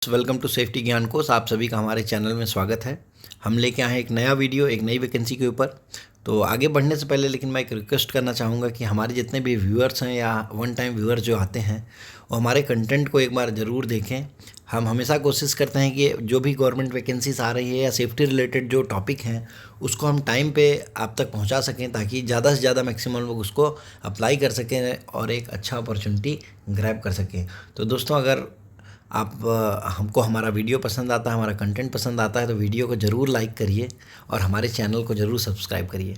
Welcome to safety ज्ञान course. आप सभी का हमारे चैनल में स्वागत है। हम लेके आए हैं एक नया वीडियो एक नई वैकेंसी के ऊपर। तो आगे बढ़ने से पहले लेकिन मैं एक रिक्वेस्ट करना चाहूँगा कि हमारे जितने भी व्यूअर्स हैं या वन टाइम व्यूअर्स जो आते हैं वो हमारे कंटेंट को एक बार ज़रूर देखें। हम हमेशा कोशिश करते हैं कि जो भी गवर्नमेंट वैकेंसीज आ रही है या सेफ्टी रिलेटेड जो टॉपिक हैं उसको हम टाइम पे आप तक पहुंचा सकें, ताकि ज़्यादा से ज़्यादा मैक्सिमम लोग उसको अप्लाई कर सकें और एक अच्छा अपॉर्चुनिटी ग्रैब कर सकें। तो दोस्तों, अगर आप हमको हमारा वीडियो पसंद आता है, हमारा कंटेंट पसंद आता है तो वीडियो को ज़रूर लाइक करिए और हमारे चैनल को ज़रूर सब्सक्राइब करिए।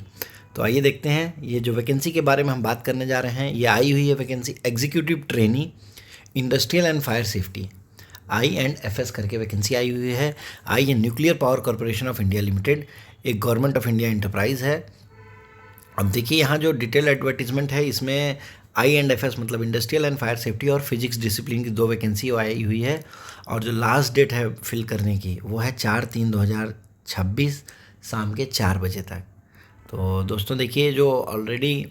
तो आइए देखते हैं ये जो वैकेंसी के बारे में हम बात करने जा रहे हैं। ये आई हुई है vacancy executive trainee industrial and fire safety, INFS करके वैकेंसी आई हुई है। आई है nuclear power corporation of India limited, एक गवर्नमेंट ऑफ इंडिया एंटरप्राइज है। अब देखिए यहाँ जो डिटेल एडवर्टीजमेंट है इसमें INFS मतलब इंडस्ट्रियल एंड फायर सेफ्टी और फिजिक्स डिसिप्लिन की 2 वैकेंसी आई हुई है। और जो लास्ट डेट है फिल करने की वो है 4/3/2026 शाम के 4 बजे तक। तो दोस्तों देखिए, जो ऑलरेडी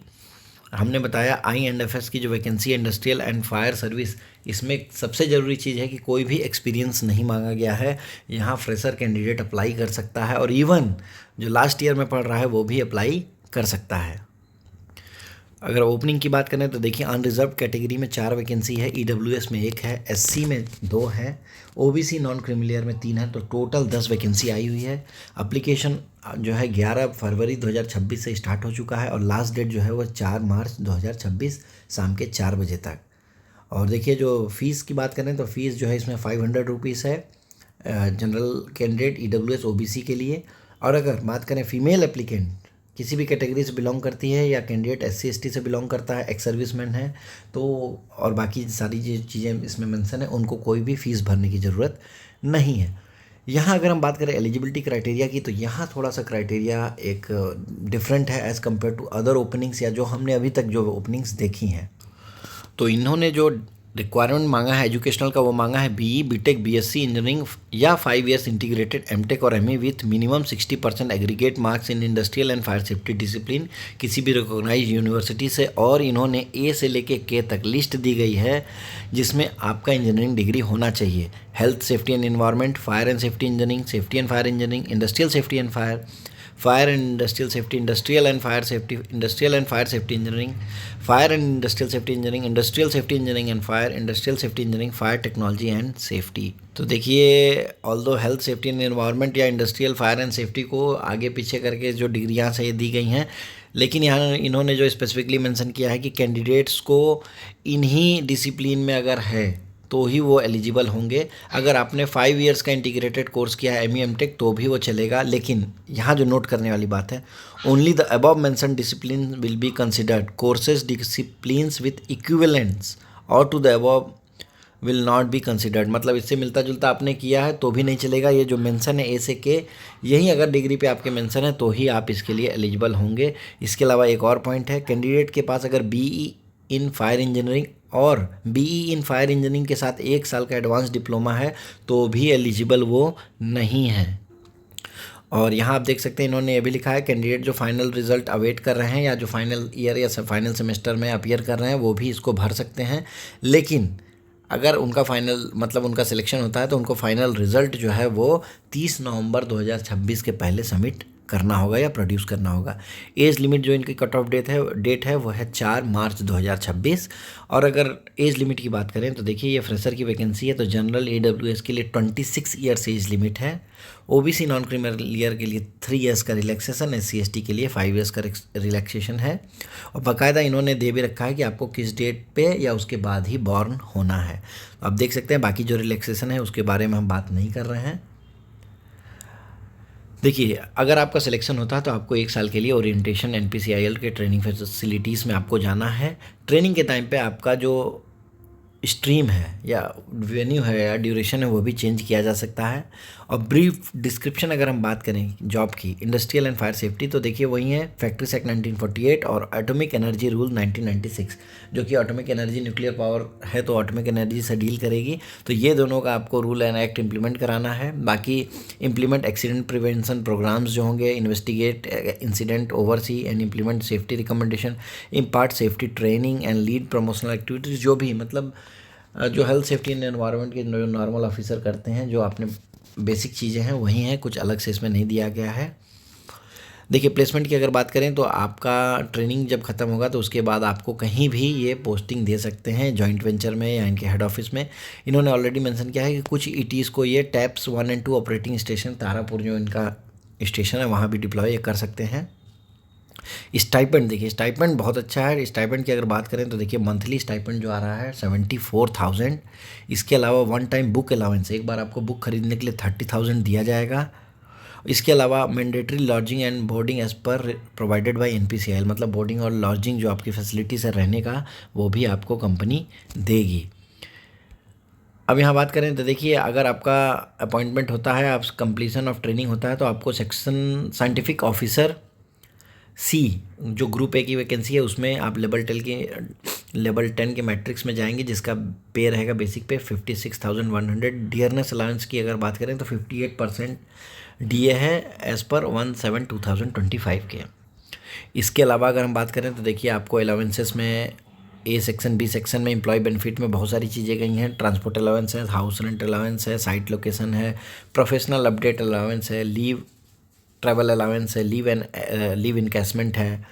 हमने बताया INFS की जो vacancy industrial and fire service, इसमें सबसे ज़रूरी चीज़ है कि कोई भी एक्सपीरियंस नहीं मांगा गया है। यहाँ फ्रेशर कैंडिडेट अप्लाई कर सकता है और इवन जो लास्ट ईयर में पढ़ रहा है वो भी अप्लाई कर सकता है। अगर ओपनिंग की बात करें तो देखिए, अनरिजर्व कैटेगरी में 4 वैकेंसी है, EWS में 1 है, SC में 2 है, OBC नॉन क्रीमिलियर में 3 है। तो टोटल 10 वैकेंसी आई हुई है। एप्लीकेशन जो है 11 फरवरी 2026 से स्टार्ट हो चुका है और लास्ट डेट जो है वो 4 मार्च 2026 शाम के 4 बजे तक। और देखिए, जो फ़ीस की बात करें तो फ़ीस जो है इसमें 500 रुपीज़ है जनरल कैंडिडेट EWS OBC के लिए। और अगर बात करें फीमेल एप्लीकेंट किसी भी कैटेगरी से बिलोंग करती है या कैंडिडेट SC ST से बिलोंग करता है, एक्स सर्विसमैन है तो, और बाकी सारी चीज़ें इसमें मेंशन है, उनको कोई भी फ़ीस भरने की ज़रूरत नहीं है। यहाँ अगर हम बात करें एलिजिबिलिटी क्राइटेरिया की तो यहाँ थोड़ा सा क्राइटेरिया एक डिफरेंट है as compare to other openings या जो हमने अभी तक जो ओपनिंग्स देखी हैं। तो इन्होंने जो रिक्वायरमेंट मांगा है एजुकेशनल का, वो मांगा है BE BTech BSc इंजीनियरिंग या 5 years इंटीग्रेटेड MTech और ME with minimum 60% aggregate marks in industrial and fire safety discipline किसी भी रिकॉग्नाइज यूनिवर्सिटी से। और इन्होंने A से लेके K तक लिस्ट दी गई है जिसमें आपका इंजीनियरिंग डिग्री होना चाहिए। Health safety and environment, fire and safety engineering, safety and fire engineering, industrial safety and fire, fire and industrial safety, industrial and fire safety, industrial and fire safety engineering, fire and industrial safety engineering, industrial safety engineering and fire, industrial safety engineering, fire technology and safety. तो देखिए, although health safety and environment या industrial fire and safety को आगे पीछे करके जो डिग्रियाँ से दी गई हैं, लेकिन यहाँ इन्होंने जो स्पेसिफिकली मेंशन किया है कि कैंडिडेट्स को इन्हीं डिसिप्लिन में अगर है तो ही वो एलिजिबल होंगे। अगर आपने 5 years का इंटीग्रेटेड कोर्स किया है ME MTech तो भी वो चलेगा। लेकिन यहाँ जो नोट करने वाली बात है, only the above mention discipline will be considered, courses disciplines with equivalence or to the above will not be considered. मतलब इससे मिलता जुलता आपने किया है तो भी नहीं चलेगा। ये जो मेंशन है A से K, यही अगर डिग्री पे आपके मेंशन है तो ही आप इसके लिए एलिजिबल होंगे। इसके अलावा एक और पॉइंट है, कैंडिडेट के पास अगर BE इन फायर इंजीनियरिंग और BE इन फायर इंजीनियरिंग के साथ 1 साल का एडवांस डिप्लोमा है तो भी एलिजिबल वो नहीं है। और यहाँ आप देख सकते हैं इन्होंने ये भी लिखा है, कैंडिडेट जो फाइनल रिजल्ट अवेट कर रहे हैं या जो फाइनल ईयर या फाइनल सेमेस्टर में अपीयर कर रहे हैं वो भी इसको भर सकते हैं। लेकिन अगर उनका फाइनल मतलब उनका सिलेक्शन होता है तो उनको फाइनल रिजल्ट जो है वो 30 नवंबर 2026 के पहले सबमिट करना होगा या प्रोड्यूस करना होगा। एज लिमिट जो इनकी कट ऑफ डेट है वो है 4 मार्च 2026। और अगर एज लिमिट की बात करें तो देखिए, ये फ्रेशर की वैकेंसी है तो जनरल AWS के लिए 26 ईयर्स एज लिमिट है, OBC नॉन क्रीमिलियर के लिए 3 years का रिलैक्सेशन, SC ST के लिए 5 years का रिलैक्सेशन है। और बाकायदा इन्होंने दे भी रखा है कि आपको किस डेट पे या उसके बाद ही बॉर्न होना है। आप देख सकते हैं बाकी जो रिलैक्सेशन है उसके बारे में हम बात नहीं कर रहे हैं। देखिए, अगर आपका सिलेक्शन होता है तो आपको 1 साल के लिए ओरिएंटेशन NPCIL के ट्रेनिंग फैसिलिटीज़ में आपको जाना है। ट्रेनिंग के टाइम पे आपका जो स्ट्रीम है या वेन्यू है या ड्यूरेशन है वो भी चेंज किया जा सकता है। और ब्रीफ डिस्क्रिप्शन अगर हम बात करें जॉब की इंडस्ट्रियल एंड फायर सेफ्टी तो देखिए वही है, फैक्ट्रीज एक्ट 1948 और एटॉमिक एनर्जी रूल 1996, जो कि एटॉमिक एनर्जी न्यूक्लियर पावर है तो एटॉमिक एनर्जी से डील करेगी। तो ये दोनों का आपको रूल एंड एक्ट इम्प्लीमेंट कराना है। बाकी इम्प्लीमेंट एक्सीडेंट प्रिवेंशन प्रोग्राम्स जो होंगे, investigate incident, oversee and implement safety recommendation, impart safety training and lead promotional activities, जो भी मतलब जो हेल्थ सेफ्टी एंड एनवायरनमेंट के जो नॉर्मल ऑफिसर करते हैं, जो आपने बेसिक चीज़ें हैं वही हैं, कुछ अलग से इसमें नहीं दिया गया है। देखिए प्लेसमेंट की अगर बात करें तो आपका ट्रेनिंग जब ख़त्म होगा तो उसके बाद आपको कहीं भी ये पोस्टिंग दे सकते हैं, जॉइंट वेंचर में या इनके हेड ऑफिस में। इन्होंने ऑलरेडी मेंशन किया है कि कुछ ईटीज़ को ये टैप्स 1 और 2 ऑपरेटिंग स्टेशन तारापुर जो इनका स्टेशन है वहाँ भी डिप्लॉय कर सकते हैं। स्टाइपेंड देखिए, स्टाइपेंड बहुत अच्छा है। स्टाइपेंड की अगर बात करें तो देखिए मंथली स्टाइपेंड जो आ रहा है 74,000। इसके अलावा वन टाइम बुक अलाउंस, एक बार आपको बुक खरीदने के लिए 30,000 दिया जाएगा। इसके अलावा mandatory lodging and boarding as पर प्रोवाइडेड बाय एनपीसीआईएल, मतलब बोर्डिंग और लॉजिंग जो आपकी फैसिलिटीज़ है रहने का वो भी आपको कंपनी देगी। अब यहाँ बात करें तो देखिए अगर आपका अपॉइंटमेंट होता है, आप कंप्लीशन ऑफ ट्रेनिंग होता है तो आपको सेक्शन साइंटिफिक ऑफिसर सी जो ग्रुप ए की वैकेंसी है उसमें आप लेवल 10 के मैट्रिक्स में जाएंगे, जिसका पे रहेगा बेसिक पे 56,100। डियरनेस अलाउंस की अगर बात करें तो 58% डीए है एज़ पर 1/7/2025 के। इसके अलावा अगर हम बात करें तो देखिए आपको अलाउंसेस में ए सेक्शन बी सेक्शन में एम्प्लॉय बेनिफिट में बहुत सारी चीज़ें गई हैं। ट्रांसपोर्ट अलाउंस है, हाउस रेंट अलाउंस है, साइट लोकेशन है, प्रोफेशनल अपडेट अलाउंस है, लीव ट्रैवल अलाउंस है, लीव इनकैशमेंट है।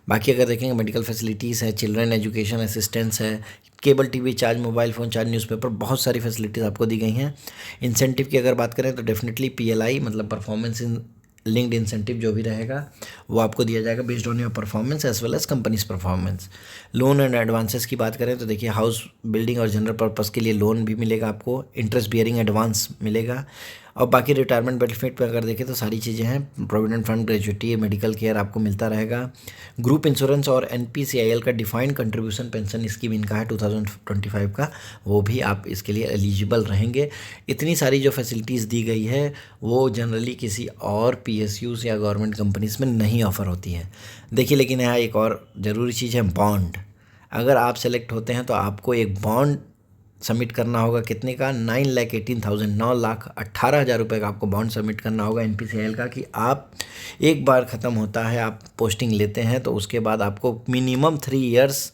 बाकी अगर देखेंगे मेडिकल फैसिलिटीज़ है, चिल्ड्रन एजुकेशन असिस्टेंस है, cable TV charge, mobile phone charge, newspaper, बहुत सारी फैसिलिटीज़ आपको दी गई हैं। इंसेंटिव की अगर बात करें तो डेफिनेटली पीएलआई मतलब परफॉर्मेंस इन लिंक्ड इंसेंटिव जो भी रहेगा वो आपको दिया जाएगा based on your performance as well as companies performance. Loan and advances की बात करें तो देखिए हाउस बिल्डिंग और जनरल पर्पस के लिए लोन भी मिलेगा आपको, इंटरेस्ट बियरिंग एडवांस मिलेगा। और बाकी रिटायरमेंट बेनिफिट पे अगर देखें तो सारी चीज़ें हैं, provident fund, gratuity, medical care आपको मिलता रहेगा। ग्रुप इंश्योरेंस और एनपीसीआईएल का डिफाइंड कंट्रीब्यूशन पेंशन स्कीम इनका है 2025 का, वो भी आप इसके लिए एलिजिबल रहेंगे। इतनी सारी जो फैसिलिटीज़ दी गई है वो जनरली किसी और पीएसयूज़ या गवर्नमेंट कंपनीज़ में नहीं ऑफ़र होती है। देखिए लेकिन यहाँ एक और ज़रूरी चीज़ है, बॉन्ड। अगर आप सेलेक्ट होते हैं तो आपको एक बॉन्ड सबमिट करना होगा, कितने का, 9,18,000, 9,18,000 रुपये का आपको बॉन्ड सबमिट करना होगा एनपीसीआईएल का, कि आप एक बार ख़त्म होता है, आप पोस्टिंग लेते हैं तो उसके बाद आपको मिनिमम 3 इयर्स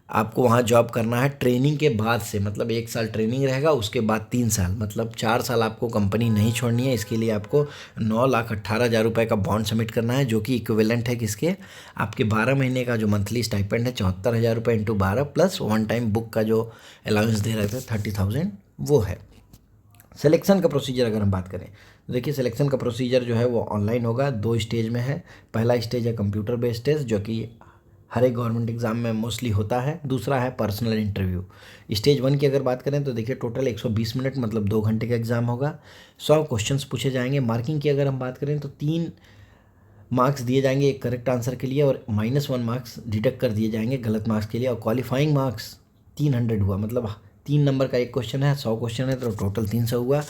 आपको वहाँ जॉब करना है ट्रेनिंग के बाद से, मतलब 1 साल ट्रेनिंग रहेगा, उसके बाद 3 साल, मतलब 4 साल आपको कंपनी नहीं छोड़नी है। इसके लिए आपको 9,18,000 रुपये का बॉन्ड सबमिट करना है, जो कि इक्विवेलेंट है किसके, आपके 12 महीने का जो मंथली स्टाइपेंड है 74,000 रुपये into 12 plus one time book का जो अलाउंस दे रहे थे 30,000 वो है। सिलेक्शन का प्रोसीजर अगर हम बात करें तो देखिए सिलेक्शन का प्रोसीजर जो है वो ऑनलाइन होगा, 2 स्टेज में है। पहला स्टेज है कंप्यूटर बेस्ड टेस्ट जो कि हर एक गवर्नमेंट एग्जाम में मोस्टली होता है। दूसरा है पर्सनल इंटरव्यू। स्टेज 1 की अगर बात करें तो देखिए टोटल 120 मिनट मतलब 2 घंटे का एग्ज़ाम होगा। 100 क्वेश्चंस पूछे जाएंगे। मार्किंग की अगर हम बात करें तो 3 मार्क्स दिए जाएंगे एक करेक्ट आंसर के लिए और -1 मार्क्स डिडक्ट कर दिए जाएंगे गलत मार्क्स के लिए। और क्वालिफाइंग मार्क्स 300 हुआ, मतलब 3 नंबर का एक क्वेश्चन है, 100 क्वेश्चन है तो टोटल 300 हुआ।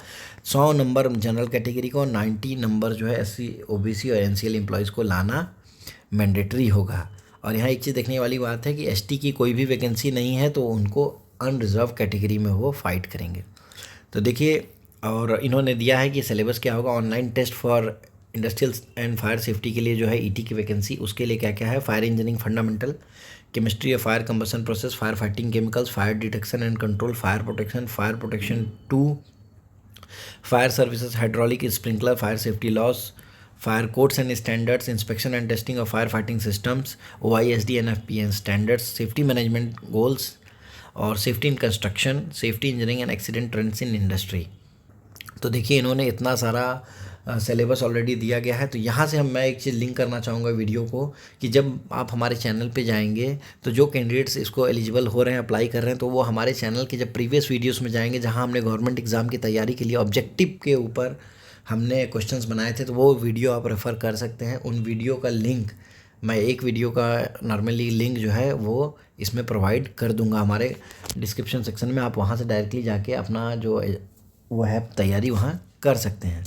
100 नंबर जनरल कैटेगरी को, 90 नंबर जो है SC OBC और NCL एम्प्लॉयज़ को लाना मैंडेटरी होगा। और यहाँ एक चीज़ देखने वाली बात है कि ST की कोई भी वैकेंसी नहीं है तो उनको अनरिजर्व कैटेगरी में वो फाइट करेंगे। तो देखिए, और इन्होंने दिया है कि सिलेबस क्या होगा। Online test for industrial and fire safety के लिए जो है ET की वैकेंसी, उसके लिए क्या क्या है, fire engineering fundamental, chemistry of fire combustion process, fire fighting chemicals, fire detection and control, fire protection 2, fire services, hydraulic sprinkler, fire safety laws, fire codes and standards, inspection and testing of fire fighting systems, OISD and FPN standards, safety management goals और safety in construction, safety engineering and accident trends in industry. तो देखिए इन्होंने इतना सारा syllabus already दिया गया है। तो यहाँ से मैं एक चीज़ लिंक करना चाहूँगा वीडियो को, कि जब आप हमारे चैनल पे जाएंगे तो जो कैंडिडेट्स इसको एलिजिबल हो रहे हैं, अप्लाई कर रहे हैं, तो वो हमारे चैनल के जब प्रीवियस वीडियोस में जाएंगे जहाँ हमने गवर्नमेंट एग्ज़ाम की तैयारी के लिए ऑब्जेक्टिव के ऊपर हमने क्वेश्चंस बनाए थे, तो वो वीडियो आप रेफ़र कर सकते हैं। उन वीडियो का लिंक मैं एक वीडियो का नॉर्मली लिंक जो है वो इसमें प्रोवाइड कर दूंगा हमारे डिस्क्रिप्शन सेक्शन में। आप वहाँ से डायरेक्टली जाके अपना जो वो है तैयारी वहाँ कर सकते हैं।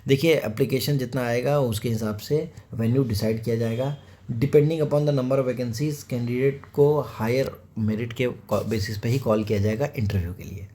देखिए एप्लीकेशन जितना आएगा उसके हिसाब से वेन्यू डिसाइड किया जाएगा। Depending upon the number of vacancies candidate को हायर मेरिट के बेसिस पे ही कॉल किया जाएगा इंटरव्यू के लिए।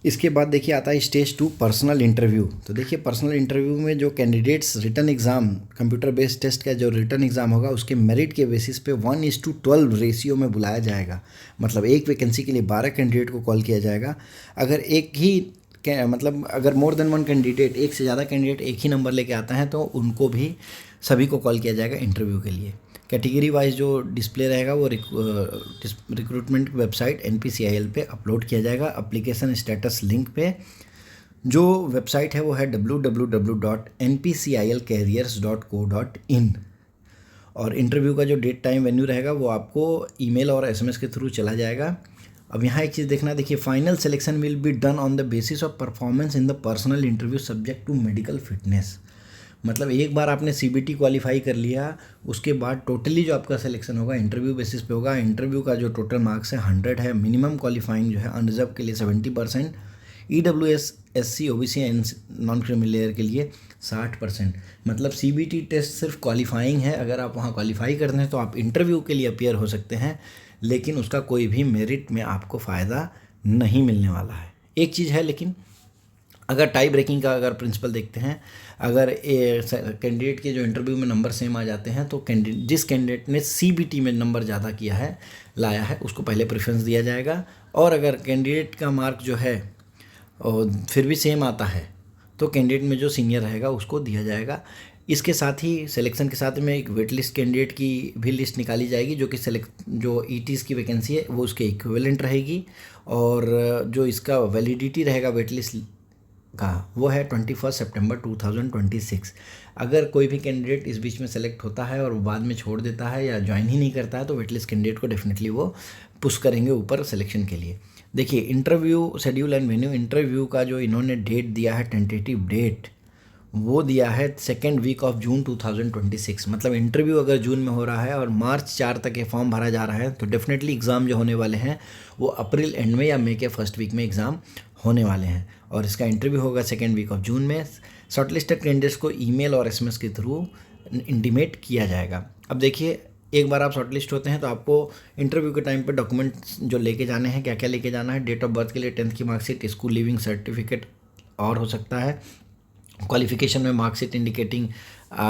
इसके बाद देखिए आता है स्टेज 2 पर्सनल इंटरव्यू। तो देखिए पर्सनल इंटरव्यू में जो candidates written exam computer based test का जो रिटन एग्ज़ाम होगा उसके मेरिट के बेसिस पे 1:12 रेशियो में बुलाया जाएगा। मतलब एक वैकेंसी के लिए 12 कैंडिडेट को कॉल किया जाएगा। अगर एक ही मतलब अगर मोर देन वन कैंडिडेट, एक से ज़्यादा कैंडिडेट एक ही नंबर लेके आता है तो उनको भी सभी को कॉल किया जाएगा इंटरव्यू के लिए। कैटेगरी वाइज जो डिस्प्ले रहेगा वो रिक्रूटमेंट वेबसाइट NPCIL पे अपलोड किया जाएगा। एप्लीकेशन स्टेटस लिंक पे जो वेबसाइट है वो है www.npcilcareers.co.in। और इंटरव्यू का जो डेट टाइम वेन्यू रहेगा वो आपको ईमेल और SMS के थ्रू चला जाएगा। अब यहाँ एक चीज़ देखना, देखिए final selection will be done on the basis of performance in the personal interview subject to medical fitness. मतलब एक बार आपने CBT क्वालिफाई कर लिया, उसके बाद टोटली जो आपका सिलेक्शन होगा इंटरव्यू बेसिस पे होगा। इंटरव्यू का जो टोटल मार्क्स है 100 है। मिनिमम क्वालिफाइंग जो है अनरिजर्व के लिए 70%, EWS SC OBC and non criminal layer के लिए 60%। मतलब CBT टेस्ट सिर्फ क्वालिफाइंग है। अगर आप वहाँ क्वालिफाई करते हैं तो आप इंटरव्यू के लिए अपीयर हो सकते हैं, लेकिन उसका कोई भी मेरिट में आपको फ़ायदा नहीं मिलने वाला है। एक चीज़ है लेकिन, अगर टाई ब्रेकिंग का अगर प्रिंसिपल देखते हैं, अगर कैंडिडेट के जो इंटरव्यू में नंबर सेम आ जाते हैं तो जिस कैंडिडेट ने CBT में नंबर ज़्यादा किया है, लाया है, उसको पहले प्रेफरेंस दिया जाएगा। और अगर कैंडिडेट का मार्क जो है और फिर भी सेम आता है तो कैंडिडेट में जो सीनियर रहेगा उसको दिया जाएगा। इसके साथ ही सिलेक्शन के साथ में एक वेट लिस्ट कैंडिडेट की भी लिस्ट निकाली जाएगी, जो कि जो ETs की वैकेंसी है वो उसके इक्विवेलेंट रहेगी। और जो इसका वैलिडिटी रहेगा वेट लिस्ट का वो है 21 सितंबर 2026। अगर कोई भी कैंडिडेट इस बीच में सेलेक्ट होता है और बाद में छोड़ देता है या ज्वाइन ही नहीं करता है तो वेटलिस्ट कैंडिडेट को डेफिनेटली वो पुश करेंगे ऊपर सिलेक्शन के लिए। देखिए interview schedule and venue, interview का जो इन्होंने डेट दिया है, टेंटेटिव डेट वो दिया है 2nd वीक ऑफ जून 2026। मतलब इंटरव्यू अगर जून में हो रहा है और मार्च 4 तक ये फॉर्म भरा जा रहा है तो डेफिनेटली एग्ज़ाम जो होने वाले हैं वो अप्रैल एंड में या मई के फर्स्ट वीक में एग्ज़ाम होने वाले हैं। और इसका इंटरव्यू होगा 2nd वीक ऑफ जून में। शॉर्टलिस्टेड कैंडिडेट्स को ईमेल और SMS के थ्रू इंटीमेट किया जाएगा। अब देखिए एक बार आप शॉर्टलिस्ट होते हैं तो आपको इंटरव्यू के टाइम पे डॉक्यूमेंट्स जो लेके जाने हैं, क्या क्या लेके जाना है, डेट ऑफ बर्थ के लिए 10th की मार्कशीट, स्कूल लिविंग सर्टिफिकेट और हो सकता है क्वालिफिकेशन में marksheet indicating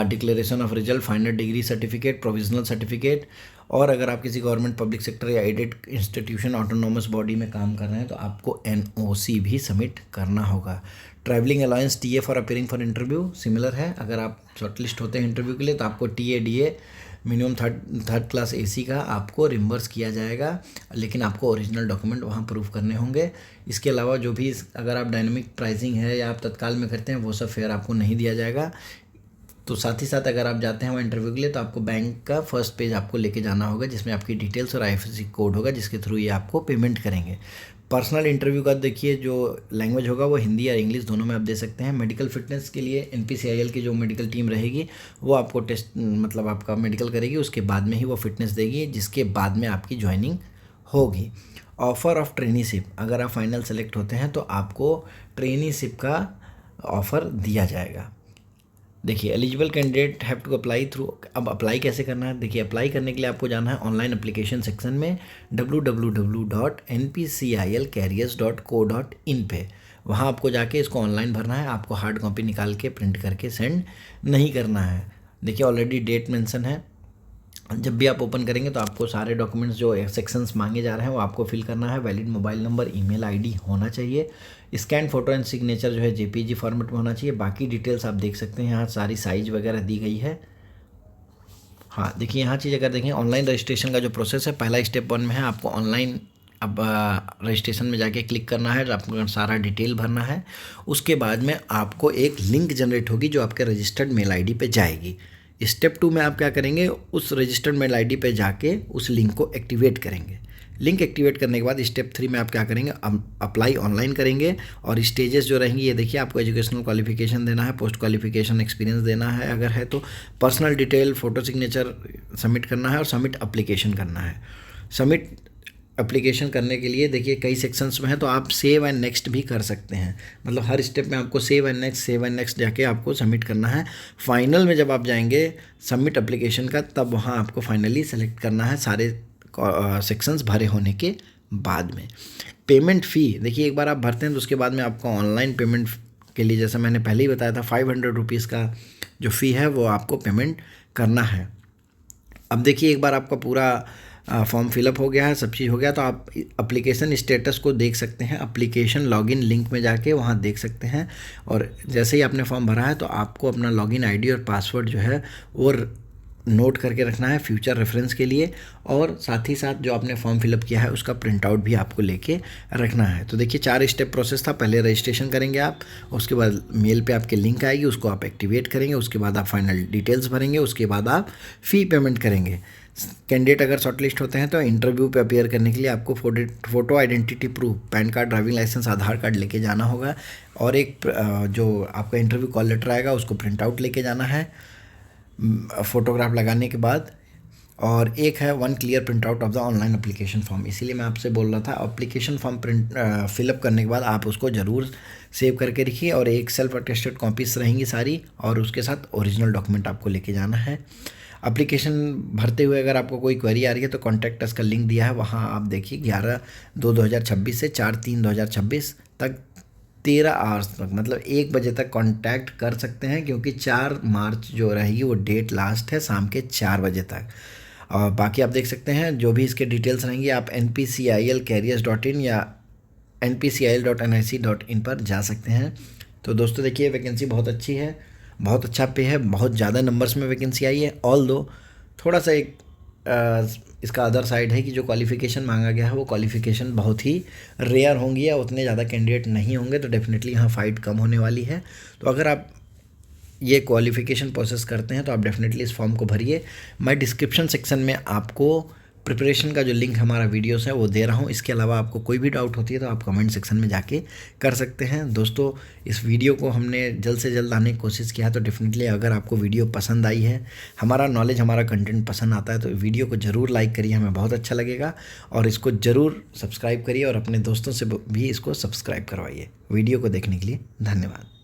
declaration of result, final decree certificate, provisional certificate. और अगर आप किसी गवर्नमेंट पब्लिक सेक्टर या एडेड इंस्टीट्यूशन ऑटोनोमस बॉडी में काम कर रहे हैं तो आपको NOC भी सबमिट करना होगा। Travelling allowance TA for appearing for interview similar है। अगर आप शॉर्टलिस्ट होते हैं इंटरव्यू के लिए तो आपको TA DA minimum third class AC का आपको रिम्बर्स किया जाएगा, लेकिन आपको ओरिजिनल डॉक्यूमेंट वहाँ प्रूफ करने होंगे। इसके अलावा जो भी अगर आप डायनामिक प्राइसिंग है या आप तत्काल में करते हैं वो सब फेयर आपको नहीं दिया जाएगा। तो साथ ही साथ अगर आप जाते हैं वहाँ इंटरव्यू के लिए तो आपको बैंक का फर्स्ट पेज आपको लेके जाना होगा जिसमें आपकी डिटेल्स और IFSC कोड होगा जिसके थ्रू ये आपको पेमेंट करेंगे। पर्सनल इंटरव्यू का देखिए जो लैंग्वेज होगा वो हिंदी या इंग्लिश दोनों में आप दे सकते हैं। मेडिकल फिटनेस के लिए NPCIL की जो मेडिकल टीम रहेगी वो आपको टेस्ट मतलब आपका मेडिकल करेगी, उसके बाद में ही वो फिटनेस देगी, जिसके बाद में आपकी ज्वाइनिंग होगी। ऑफ़र ऑफ ट्रेनीशिप, अगर आप फाइनल सेलेक्ट होते हैं तो आपको ट्रेनीशिप का ऑफ़र दिया जाएगा। देखिए eligible candidate have to apply through, अब अप्लाई कैसे करना है, देखिए अप्लाई करने के लिए आपको जाना है ऑनलाइन एप्लीकेशन सेक्शन में www.npcilcareers.co.in पे। वहाँ आपको जाके इसको ऑनलाइन भरना है, आपको हार्ड कॉपी निकाल के प्रिंट करके सेंड नहीं करना है। देखिए ऑलरेडी डेट मेंशन है। जब भी आप ओपन करेंगे तो आपको सारे डॉक्यूमेंट्स जो सेक्शंस मांगे जा रहे हैं वो आपको फिल करना है। Valid mobile number, email ID होना चाहिए। स्कैन फोटो एंड सिग्नेचर जो है JPG फॉर्मेट में होना चाहिए। बाकी डिटेल्स आप देख सकते हैं, यहाँ सारी साइज वगैरह दी गई है। हाँ देखिए यहाँ चीज़ अगर देखें ऑनलाइन रजिस्ट्रेशन का जो प्रोसेस है, पहला स्टेप 1 में है आपको ऑनलाइन अब रजिस्ट्रेशन में जाके क्लिक करना है, आपको सारा डिटेल भरना है। उसके बाद में आपको एक लिंक जनरेट होगी जो आपके रजिस्टर्ड मेल ID पे जाएगी। स्टेप 2 में आप क्या करेंगे, उस रजिस्टर्ड मेल ID पे जाके उस लिंक को एक्टिवेट करेंगे। लिंक एक्टिवेट करने के बाद स्टेप 3 में आप क्या करेंगे, अप्लाई ऑनलाइन करेंगे। और स्टेजेस जो रहेंगी ये देखिए, आपको एजुकेशनल क्वालिफिकेशन देना है, पोस्ट क्वालिफिकेशन एक्सपीरियंस देना है अगर है तो, personal detail, photo signature submit करना है और सबमिट अप्लीकेशन करना है। सबमिट एप्लीकेशन करने के लिए देखिए कई सेक्शंस में है तो आप सेव एंड नेक्स्ट भी कर सकते हैं। मतलब हर स्टेप में आपको सेव एंड नेक्स्ट जाके आपको सबमिट करना है। फाइनल में जब आप जाएंगे सबमिट एप्लीकेशन का, तब वहाँ आपको फाइनली सेलेक्ट करना है सारे सेक्शंस भरे होने के बाद में। पेमेंट फ़ी देखिए, एक बार आप भरते हैं तो उसके बाद में आपको ऑनलाइन पेमेंट के लिए, जैसे मैंने पहले ही बताया था, 500 रुपीज़ का जो फ़ी है वो आपको पेमेंट करना है। अब देखिए, एक बार आपका पूरा फॉर्म फिलअप हो गया है, सब चीज़ हो गया, तो आप एप्लीकेशन स्टेटस को देख सकते हैं। एप्लीकेशन लॉगिन लिंक में जाके वहाँ देख सकते हैं, और जैसे ही आपने फॉर्म भरा है तो आपको अपना लॉगिन आईडी और पासवर्ड जो है वो नोट करके रखना है फ्यूचर रेफरेंस के लिए, और साथ ही साथ जो आपने फॉर्म फिलअप किया है उसका प्रिंट आउट भी आपको लेके रखना है। तो देखिए 4 स्टेप प्रोसेस था। पहले रजिस्ट्रेशन करेंगे आप, उसके बाद मेल पे आपके लिंक आएगी, उसको आप एक्टिवेट करेंगे, उसके बाद आप फाइनल डिटेल्स भरेंगे, उसके बाद आप फ़ी पेमेंट करेंगे। कैंडिडेट अगर शॉर्टलिस्ट होते हैं तो इंटरव्यू पे अपीयर करने के लिए आपको photo identity proof, pan card, driving licence, Aadhaar card लेके जाना होगा, और एक जो आपका इंटरव्यू कॉल लेटर आएगा उसको प्रिंट आउट लेके जाना है फ़ोटोग्राफ लगाने के बाद, और एक है 1 clear print out of the online application form. इसीलिए मैं आपसे बोल रहा था, एप्लीकेशन फॉर्म प्रिंट फिलअप करने के बाद आप उसको ज़रूर सेव करके रखिए, और एक सेल्फ अटेस्टेड कॉपीज रहेंगी सारी, और उसके साथ ओरिजिनल डॉक्यूमेंट आपको लेके जाना है। एप्लीकेशन भरते हुए अगर आपको कोई क्वेरी आ रही है तो कॉन्टैक्ट अस का लिंक दिया है, वहाँ आप देखिए 11/2/2026 से 4/3/2026 तक 13 आवर्स तक, मतलब 1 बजे तक कांटेक्ट कर सकते हैं, क्योंकि 4 मार्च जो रहेगी वो डेट लास्ट है शाम के 4 बजे तक। और बाकी आप देख सकते हैं जो भी इसके डिटेल्स रहेंगी, आप npcilcareers.in या npcil.nic.in पर जा सकते हैं। तो दोस्तों देखिए, वैकेंसी बहुत अच्छी है, बहुत अच्छा पे है, बहुत ज़्यादा नंबर्स में वैकेंसी आई है। ऑल दो थोड़ा सा एक इसका अदर साइड है कि जो क्वालिफ़िकेशन मांगा गया है वो क्वालिफ़िकेशन बहुत ही रेयर होंगी, या उतने ज़्यादा कैंडिडेट नहीं होंगे, तो डेफिनेटली यहाँ फ़ाइट कम होने वाली है। तो अगर आप ये क्वालिफ़िकेशन प्रोसेस करते हैं तो आप डेफिनेटली इस फॉर्म को भरिए। मैं डिस्क्रिप्शन सेक्शन में आपको प्रिपरेशन का जो लिंक हमारा वीडियोस है वो दे रहा हूँ। इसके अलावा आपको कोई भी डाउट होती है तो आप कमेंट सेक्शन में जाके कर सकते हैं। दोस्तों, इस वीडियो को हमने जल्द से जल्द आने की कोशिश किया है, तो डेफिनेटली अगर आपको वीडियो पसंद आई है, हमारा नॉलेज, हमारा कंटेंट पसंद आता है, तो वीडियो को ज़रूर लाइक करिए, हमें बहुत अच्छा लगेगा, और इसको ज़रूर सब्सक्राइब करिए, और अपने दोस्तों से भी इसको सब्सक्राइब करवाइए। वीडियो को देखने के लिए धन्यवाद।